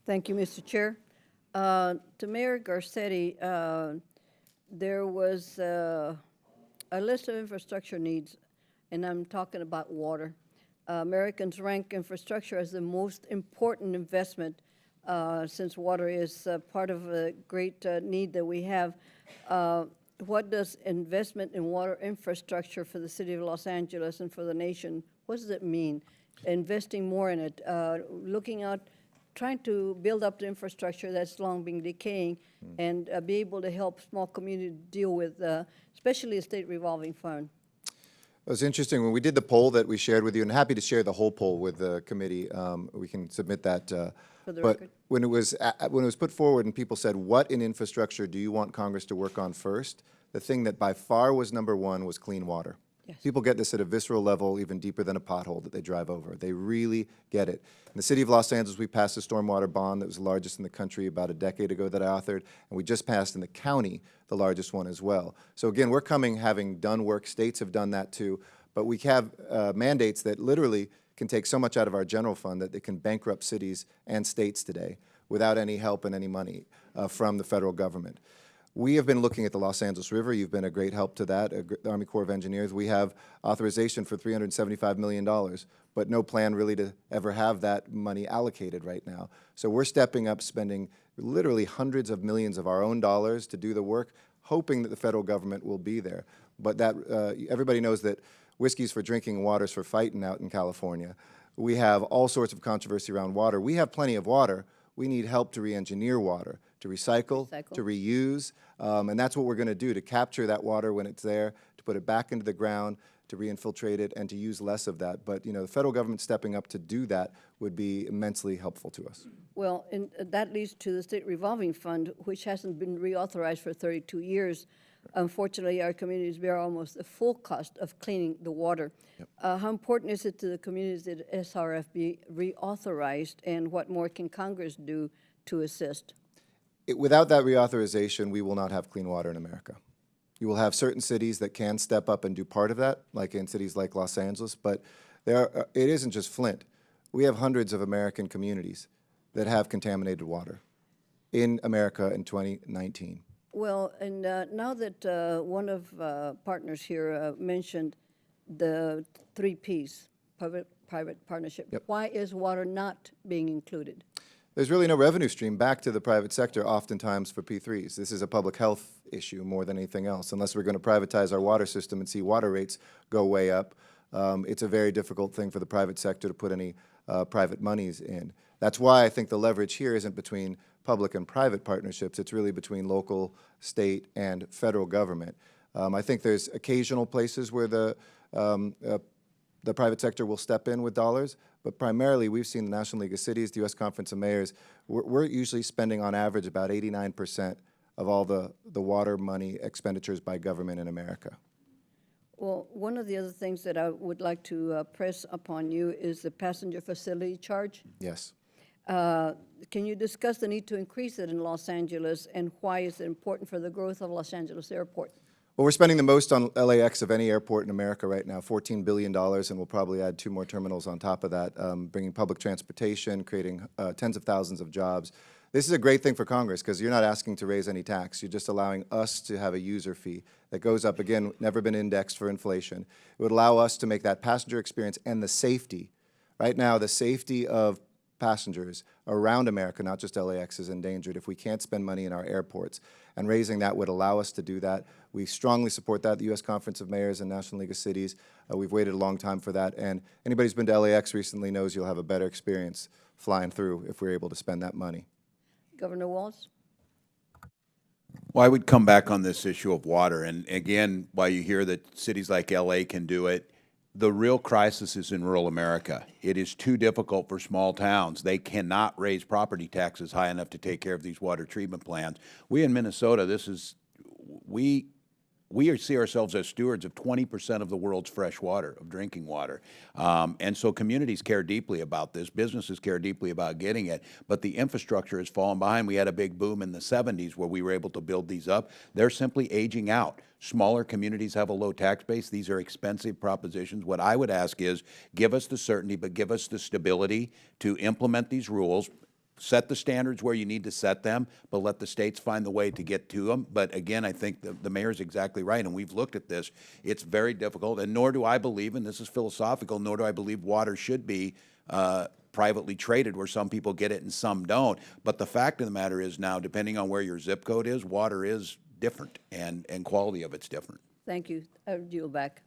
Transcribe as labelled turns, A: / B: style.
A: Thank you, Mr. Chair. To Mayor Garcetti, there was a list of infrastructure needs, and I'm talking about water. Americans rank infrastructure as the most important investment since water is part of a great need that we have. What does investment in water infrastructure for the city of Los Angeles and for the nation, what does it mean? Investing more in it, looking out, trying to build up the infrastructure that's long been decaying and be able to help small communities deal with, especially the state revolving fund.
B: It was interesting when we did the poll that we shared with you, and happy to share the whole poll with the committee. We can submit that.
A: For the
B: but
A: record.
B: when it was put forward and people said, "What in infrastructure do you want Congress to work on first?" The thing that by far was number one was clean water.
A: Yes.
B: People get this at a visceral level, even deeper than a pothole that they drive over. They really get it. In the city of Los Angeles, we passed a stormwater bond that was the largest in the country about a decade ago that I authored, and we just passed in the county the largest one as well. So again, we're coming having done work. States have done that too, but we have mandates that literally can take so much out of our general fund that they can bankrupt cities and states today without any help and any money from the federal government. We have been looking at the Los Angeles River. You've been a great help to that, the Army Corps of Engineers. We have authorization for $375 million, but no plan really to ever have that money allocated right now. So we're stepping up, spending literally hundreds of millions of our own dollars to do the work, hoping that the federal government will be there. But that everybody knows that whiskey's for drinking, water's for fighting out in California. We have all sorts of controversy around water. We have plenty of water. We need help to re-engineer water, to recycle, to reuse, and that's what we're going to do, to capture that water when it's there, to put it back into the ground, to re-infiltrate it, and to use less of that. But, you know, the federal government stepping up to do that would be immensely helpful to us.
A: Well, and that leads to the state revolving fund, which hasn't been reauthorized for 32 years. Unfortunately, our communities bear almost the full cost of cleaning the water. Yep. How important is it to the communities that SRF be reauthorized, and what more can Congress do to assist?
B: Without that reauthorization, we will not have clean water in America. You will have certain cities that can step up and do part of that, like in cities like Los Angeles, but it isn't just Flint. We have hundreds of American communities that have contaminated water in America in 2019.
A: Well, and now that one of partners here mentioned the 3 Ps, public-private partnership,
B: yep.
A: Why is water not being included?
B: There's really no revenue stream back to the private sector oftentimes for P3s. This is a public health issue more than anything else. Unless we're going to privatize our water system and see water rates go way up, it's a very difficult thing for the private sector to put any private monies in. That's why I think the leverage here isn't between public and private partnerships. It's really between local, state, and federal government. I think there's occasional places where the private sector will step in with dollars, but primarily we've seen the National League of Cities, the U.S. Conference of Mayors, we're usually spending on average about 89% of all the water money expenditures by government in America.
A: Well, one of the other things that I would like to press upon you is the passenger facility charge.
B: Yes.
A: Can you discuss the need to increase it in Los Angeles, and why is it important for the growth of Los Angeles Airport?
B: Well, we're spending the most on LAX of any airport in America right now, $14 billion, and we'll probably add 2 more terminals on top of that, bringing public transportation, creating tens of thousands of jobs. This is a great thing for Congress because you're not asking to raise any tax. You're just allowing us to have a user fee that goes up, again, never been indexed for inflation. It would allow us to make that passenger experience and the safety. Right now, the safety of passengers around America, not just LAX, is endangered if we can't spend money in our airports. And raising that would allow us to do that. We strongly support that, the U.S. Conference of Mayors and National League of Cities. We've waited a long time for that. And anybody who's been to LAX recently knows you'll have a better experience flying through if we're able to spend that money.
A: Governor Walz?
C: Well, I would come back on this issue of water. And again, while you hear that cities like L.A. can do it, the real crisis is in rural America. It is too difficult for small towns. They cannot raise property taxes high enough to take care of these water treatment plants. We in Minnesota, we see ourselves as stewards of 20% of the world's fresh water, of drinking water. And so communities care deeply about this. Businesses care deeply about getting it. But the infrastructure has fallen behind. We had a big boom in the 70s where we were able to build these up. They're simply aging out. Smaller communities have a low tax base. These are expensive propositions. What I would ask is give us the certainty, but give us the stability to implement these rules. set the standards where you need to set them, but let the states find the way to get to them. But again, I think the mayor's exactly right, and we've looked at this. It's very difficult, and nor do I believe, and this is philosophical, nor do I believe water should be privately traded where some people get it and some don't. But the fact of the matter is now, depending on where your zip code is, water is different, and quality of it's different.
A: Thank you. I yield back.